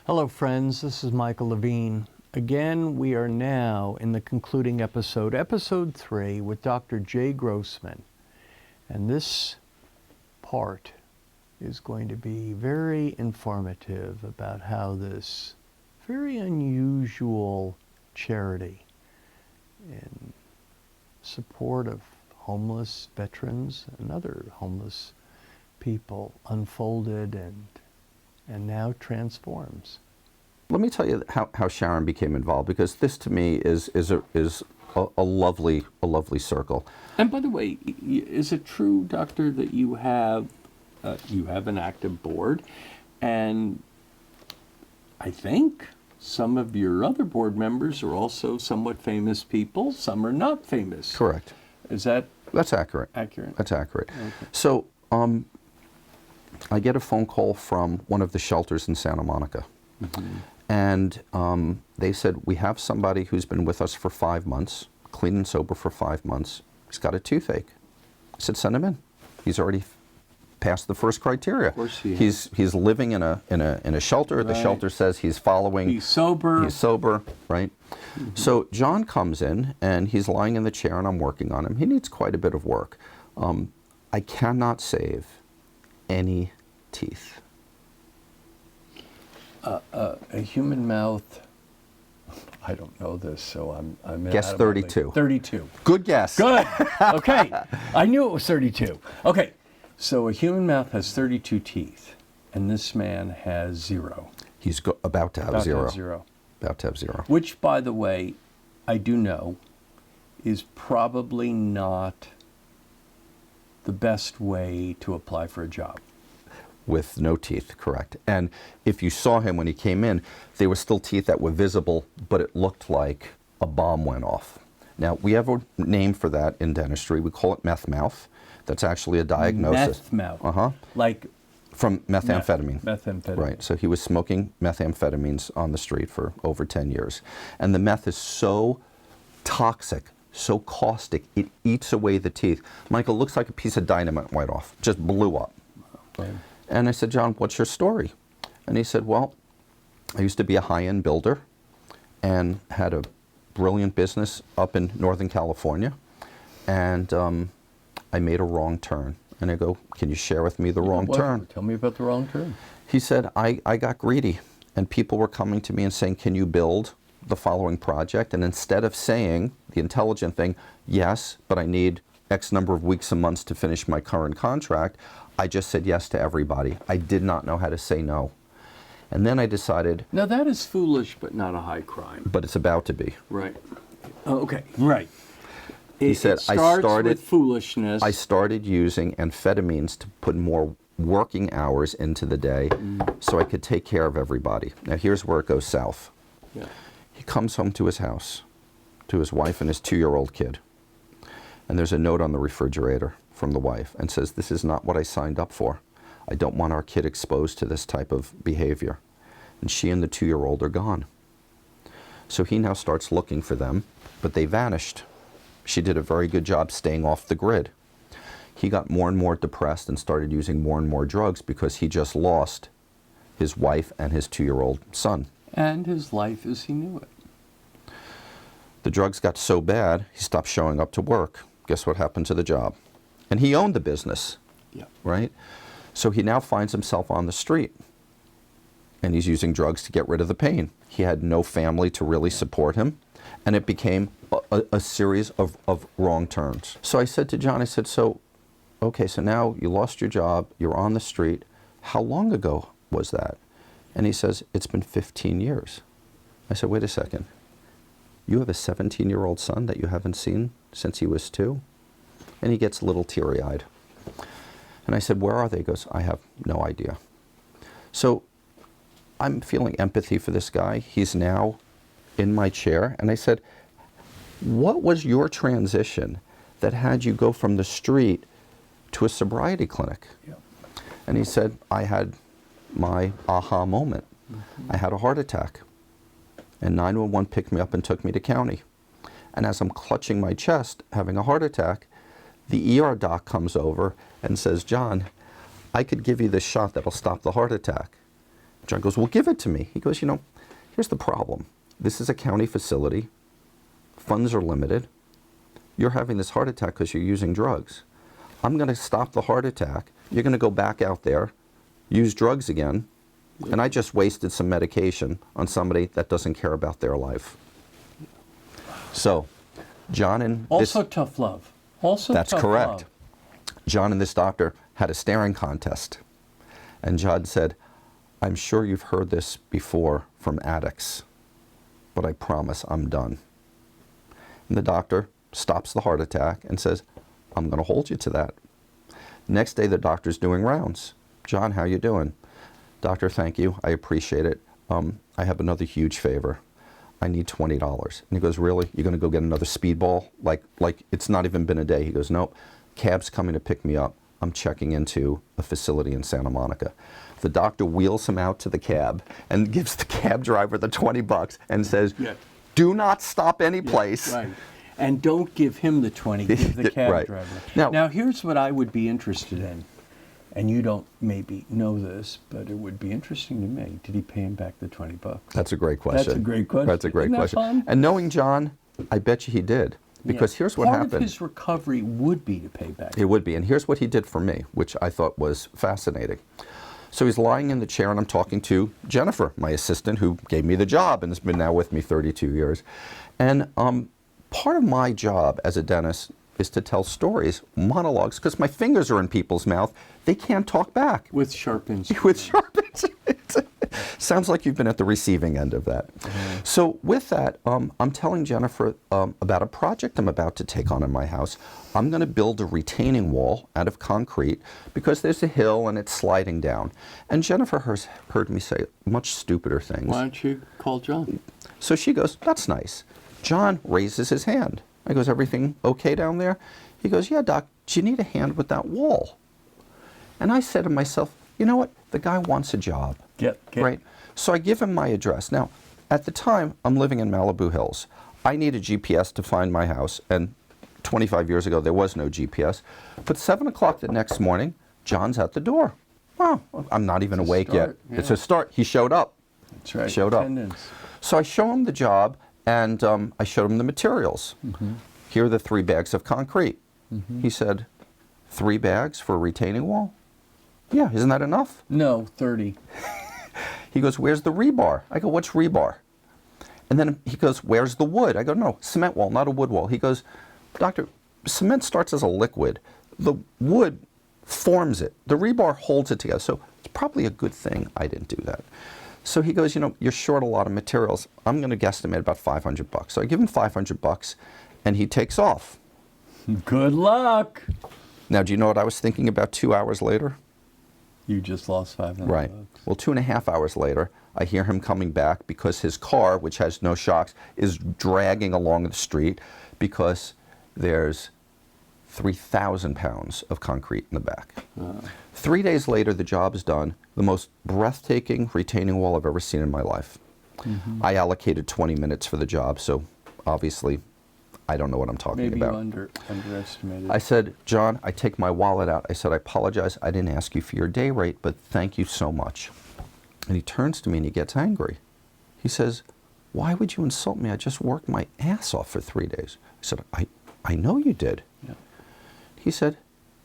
Hello friends, this is Michael Levine. Again, we are now in the concluding episode, episode 3, with Dr. J. Grossman. And this part is going to be very informative about how this very unusual charity in support of homeless veterans and other homeless people unfolded and now transforms. Let me tell you how Sharon became involved, because this to me is a lovely circle. And by the way, is it true, Doctor, that you have an active board, and I think some of your other board members are also somewhat famous people. Some are not famous. Correct. That's accurate. That's accurate. Okay. So I get a phone call from one of the shelters in Santa Monica. Mm-hmm. And they said, we have somebody who's been with us for 5 months, clean and sober for 5 months. He's got a toothache. I said, send him in. He's already passed the first criteria. Of course he is. He's living in a shelter. Right. The shelter says he's following. He's sober. He's sober, right? Mm-hmm. So John comes in, and he's lying in the chair, and I'm working on him. He needs quite a bit of work. I cannot save any teeth. A human mouth, I don't know this, so I'm guess 32. 32. Good guess. Good. Okay. I knew it was 32. Okay. So a human mouth has 32 teeth, and this man has 0. He's about to have zero. About to have 0. Which, by the way, I do know is probably not the best way to apply for a job. With no teeth, correct. And if you saw him when he came in, there were still teeth that were visible, but it looked like a bomb went off. Now, we have a name for that in dentistry. We call it meth mouth. That's actually a diagnosis. Meth mouth. Uh-huh. Like from methamphetamine. Methamphetamine. Right. So he was smoking methamphetamines on the street for over 10 years. And the meth is so toxic, so caustic, it eats away the teeth. Michael, looks like a piece of dynamite went off, just blew up. Okay. And I said, John, what's your story? And he said, well, I used to be a high-end builder and had a brilliant business up in Northern California. And I made a wrong turn. And I go, can you share with me the wrong turn? Tell me about the wrong turn. He said, I got greedy. And people were coming to me and saying, can you build the following project? And instead of saying the intelligent thing, yes, but I need X number of weeks and months to finish my current contract, I just said yes to everybody. I did not know how to say no. And then I decided... Now that is foolish, but not a high crime. But it's about to be. Right. Oh, okay. Right. He said, I started with foolishness. I started using amphetamines to put more working hours into the day so I could take care of everybody. Now here's where it goes south. Yeah. He comes home to his house, to his wife and his 2-year-old kid. And there's a note on the refrigerator from the wife and says, this is not what I signed up for. I don't want our kid exposed to this type of behavior. And she and the 2-year-old are gone. So he now starts looking for them, but they vanished. She did a very good job staying off the grid. He got more and more depressed and started using more and more drugs because he just lost his wife and his 2-year-old son. And his life as he knew it. The drugs got so bad, he stopped showing up to work. Guess what happened to the job? And he owned the business, right? So he now finds himself on the street, and he's using drugs to get rid of the pain. He had no family to really support him, and it became a series of wrong turns. So I said to John, I said, so now you lost your job, you're on the street. How long ago was that? And he says, it's been 15 years. I said, wait a second. You have a 17-year-old son that you haven't seen since he was 2? And he gets a little teary-eyed. And I said, where are they? He goes, I have no idea. So I'm feeling empathy for this guy. He's now in my chair. And I said, what was your transition that had you go from the street to a sobriety clinic? Yeah. And he said, I had my aha moment. Mm-hmm. I had a heart attack. And 911 picked me up and took me to county. And as I'm clutching my chest, having a heart attack, the ER doc comes over and says, John, I could give you this shot that'll stop the heart attack. John goes, well, give it to me. He goes, here's the problem. This is a county facility. Funds are limited. You're having this heart attack because you're using drugs. I'm going to stop the heart attack. You're going to go back out there, use drugs again, and I just wasted some medication on somebody that doesn't care about their life. So, John and also tough love. Also that's tough correct. Love. John and this doctor had a staring contest. And John said, I'm sure you've heard this before from addicts, but I promise I'm done. And the doctor stops the heart attack and says, I'm going to hold you to that. Next day, the doctor's doing rounds. John, how you doing? Doctor, thank you. I appreciate it. I have another huge favor. I need $20. And he goes, really? You're going to go get another speedball? Like it's not even been a day. He goes, nope. Cab's coming to pick me up. I'm checking into a facility in Santa Monica. The doctor wheels him out to the cab and gives the cab driver the $20 and says, do not stop any place. Right. And don't give him the 20, give the cab Right. driver. Now, here's what I would be interested in. And you don't maybe know this, but it would be interesting to me. Did he pay him back the $20? That's a great question. That's a great question. That's a great Isn't that question. fun? And knowing John, I bet you he did. Because here's what happened. Part of his recovery would be to pay back. It would be. And here's what he did for me, which I thought was fascinating. So he's lying in the chair, and I'm talking to Jennifer, my assistant, who gave me the job and has been now with me 32 years. And part of my job as a dentist is to tell stories, monologues, because my fingers are in people's mouth. They can't talk back. With sharp instruments. With sharp instruments. Sounds like you've been at the receiving end of that. Mm-hmm. So with that, I'm telling Jennifer about a project I'm about to take on in my house. I'm going to build a retaining wall out of concrete because there's a hill and it's sliding down. And Jennifer has heard me say much stupider things. Why don't you call John? So she goes, that's nice. John raises his hand. I goes, everything okay down there? He goes, yeah, Doc, do you need a hand with that wall? And I said to myself, you know what? The guy wants a job. Right? So I give him my address. Now, at the time, I'm living in Malibu Hills. I need a GPS to find my house, and 25 years ago, there was no GPS. But 7 o'clock the next morning, John's at the door. Well, I'm not even awake yet. Yeah. It's a start. He showed up. That's right. Showed up. Attendance. So I show him the job, and I showed him the materials. Mm-hmm. Here are the 3 bags of concrete. Mm-hmm. He said, 3 bags for a retaining wall? Yeah, isn't that enough? No, 30. He goes, where's the rebar? I go, what's rebar? And then he goes, where's the wood? I go, no, cement wall, not a wood wall. He goes, doctor, cement starts as a liquid. The wood forms it. The rebar holds it together. So it's probably a good thing I didn't do that. So he goes, you're short a lot of materials. I'm going to guesstimate about $500. So I give him $500, and he takes off. Good luck. Now, do you know what I was thinking about 2 hours later? You just lost $500. Right. Well, 2.5 hours later, I hear him coming back because his car, which has no shocks, is dragging along the street because there's 3,000 pounds of concrete in the back. 3 days later, the job is done. The most breathtaking retaining wall I've ever seen in my life. Mm-hmm. I allocated 20 minutes for the job, so obviously I don't know what I'm talking about. Maybe you underestimated. I said, John, I take my wallet out. I said, I apologize. I didn't ask you for your day rate, but thank you so much. And he turns to me and he gets angry. He says, why would you insult me? I just worked my ass off for 3 days. I said, I know you did. Yeah. He said,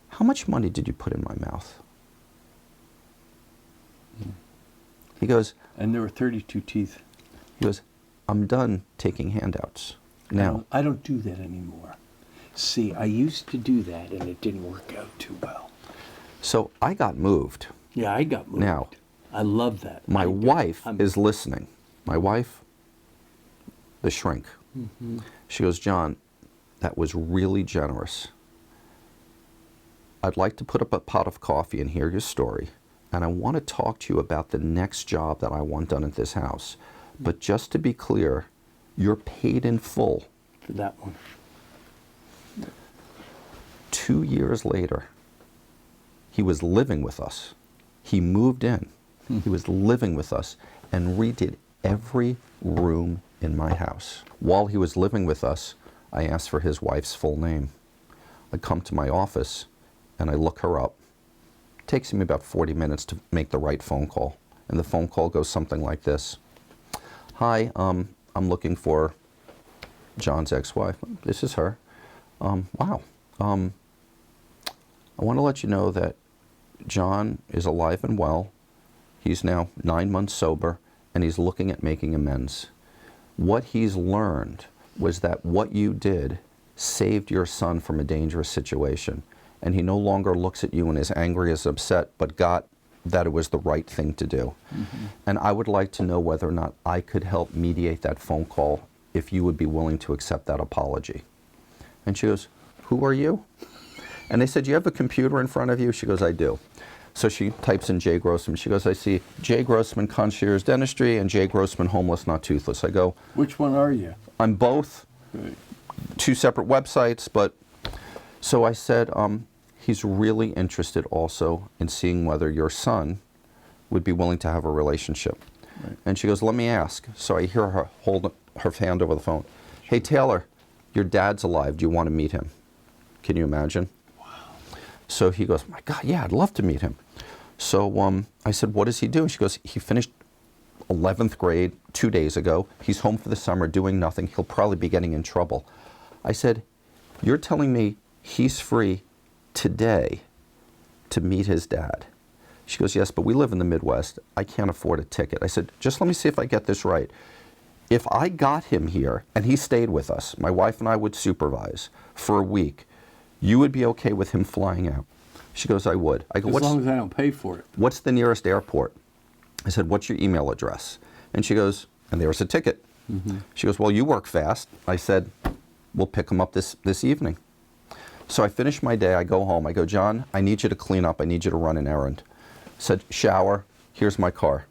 how much money did you put in my mouth? He goes, and there were 32 teeth. He goes, I'm done taking handouts. Now, I don't do that anymore. See, I used to do that, and it didn't work out too well. So I got moved. Yeah, I got moved. Now, I love that. My wife is listening. My wife, the shrink. Mm-hmm. She goes, John, that was really generous. I'd like to put up a pot of coffee and hear your story. And I want to talk to you about the next job that I want done at this house. But just to be clear, you're paid in full. For that one. 2 years later, he was living with us. He moved in. He was living with us and redid every room in my house. While he was living with us, I asked for his wife's full name. I come to my office and I look her up. It takes me about 40 minutes to make the right phone call. And the phone call goes something like this. Hi, I'm looking for John's ex-wife. This is her. Wow. I want to let you know that John is alive and well. He's now 9 months sober, and he's looking at making amends. What he's learned was that what you did saved your son from a dangerous situation, and he no longer looks at you and is angry, is upset, but got that it was the right thing to do. Mm-hmm. And I would like to know whether or not I could help mediate that phone call, if you would be willing to accept that apology. And she goes, who are you? And they said, you have a computer in front of you? She goes, I do. So she types in Jay Grossman. She goes, I see Jay Grossman Concierge Dentistry and Jay Grossman Homeless Not Toothless. I go, which one are you? I'm both. Right. Two separate websites, but so I said, he's really interested also in seeing whether your son would be willing to have a relationship. Right. And she goes, let me ask. So I hear her hold her hand over the phone. Hey, Taylor, your dad's alive. Do you want to meet him? Can you imagine? Wow. So he goes, my God, yeah, I'd love to meet him. So I said, what does he do? She goes, he finished 11th grade 2 days ago. He's home for the summer doing nothing. He'll probably be getting in trouble. I said, you're telling me he's free today to meet his dad? She goes, yes, but we live in the Midwest. I can't afford a ticket. I said, just let me see if I get this right. If I got him here and he stayed with us, my wife and I would supervise for a week, you would be okay with him flying out? She goes, I would. I go, as long as I don't pay for it. What's the nearest airport? I said, what's your email address? And she goes, and there's a ticket. Mm-hmm. She goes, well, you work fast. I said, we'll pick him up this evening. So I finish my day, I go home, I go, John, I need you to clean up, I need you to run an errand. I said, shower, here's my car.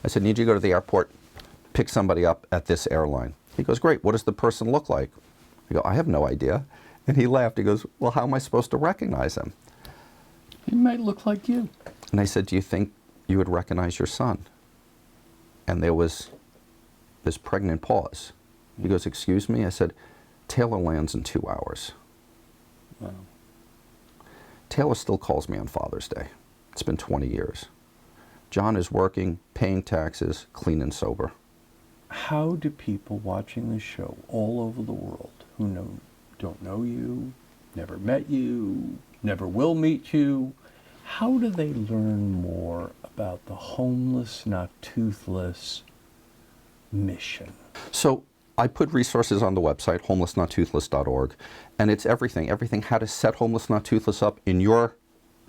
I said, need you to go to the airport, pick somebody up at this airline. He goes, great, what does the person look like? I go, I have no idea. And he laughed, he goes, well, how am I supposed to recognize him? He might look like you. And I said, do you think you would recognize your son? And there was this pregnant pause. He goes, excuse me? I said, Taylor lands in 2 hours. Wow. Taylor still calls me on Father's Day. It's been 20 years. John is working, paying taxes, clean and sober. How do people watching this show all over the world who don't know you, never met you, never will meet you, how do they learn more about the Homeless Not Toothless mission? So I put resources on the website, homelessnottoothless.org, and it's everything how to set Homeless Not Toothless up in your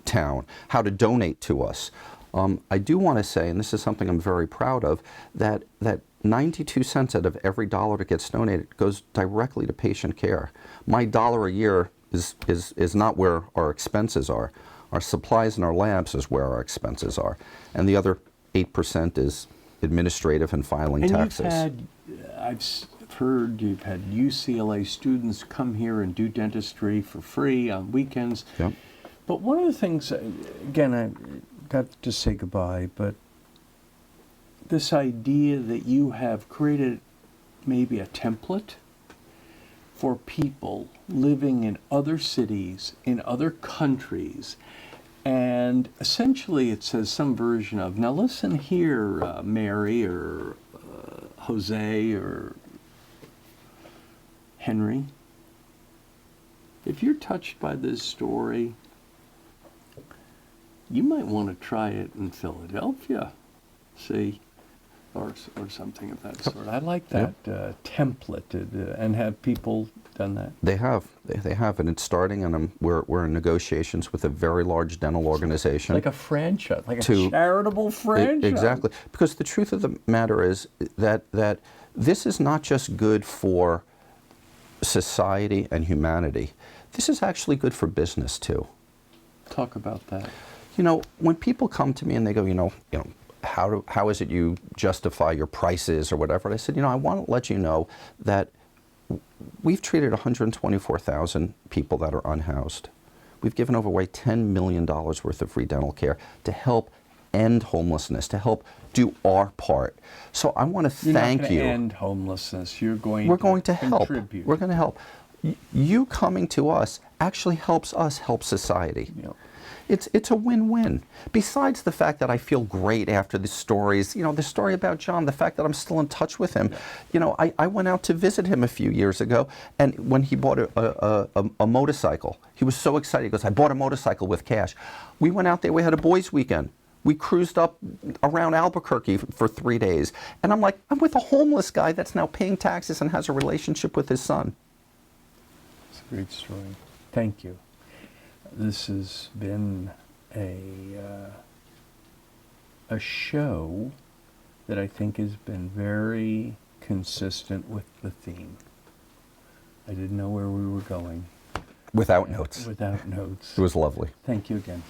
town, how to donate to us. I do want to say, and this is something I'm very proud of, that 92 cents out of every dollar that gets donated goes directly to patient care. My dollar a year is not where our expenses are. Our supplies and our labs is where our expenses are. And the other 8% is administrative and filing taxes. I've heard you've had UCLA students come here and do dentistry for free on weekends. Yep. But one of the things, again, I got to say goodbye, but this idea that you have created maybe a template for people living in other cities, in other countries, and essentially it says some version of, now listen here, Mary or Jose or Henry, if you're touched by this story, you might want to try it in Philadelphia, see, or something of that sort. I like that template, and have people done that? They have, and it's starting, and we're in negotiations with a very large dental organization. Like a franchise, like a charitable franchise. Exactly, because the truth of the matter is that this is not just good for society and humanity. This is actually good for business too. Talk about that. You know, when people come to me and they go, how is it you justify your prices or whatever? And I said, I want to let you know that we've treated 124,000 people that are unhoused. We've given away $10 million worth of free dental care to help end homelessness, to help do our part. So I want to thank you. You're not going to end homelessness. We're going to help. Contribute. We're going to help. You coming to us actually helps us help society. Yep. It's a win-win. Besides the fact that I feel great after the stories, the story about John, the fact that I'm still in touch with him. I went out to visit him a few years ago, and when he bought a motorcycle, he was so excited. He goes, I bought a motorcycle with cash. We went out there, we had a boys' weekend. We cruised up around Albuquerque for 3 days. And I'm like, I'm with a homeless guy that's now paying taxes and has a relationship with his son. It's a great story. Thank you. This has been a show that I think has been very consistent with the theme. I didn't know where we were going. Without notes. Without notes. It was lovely. Thank you again.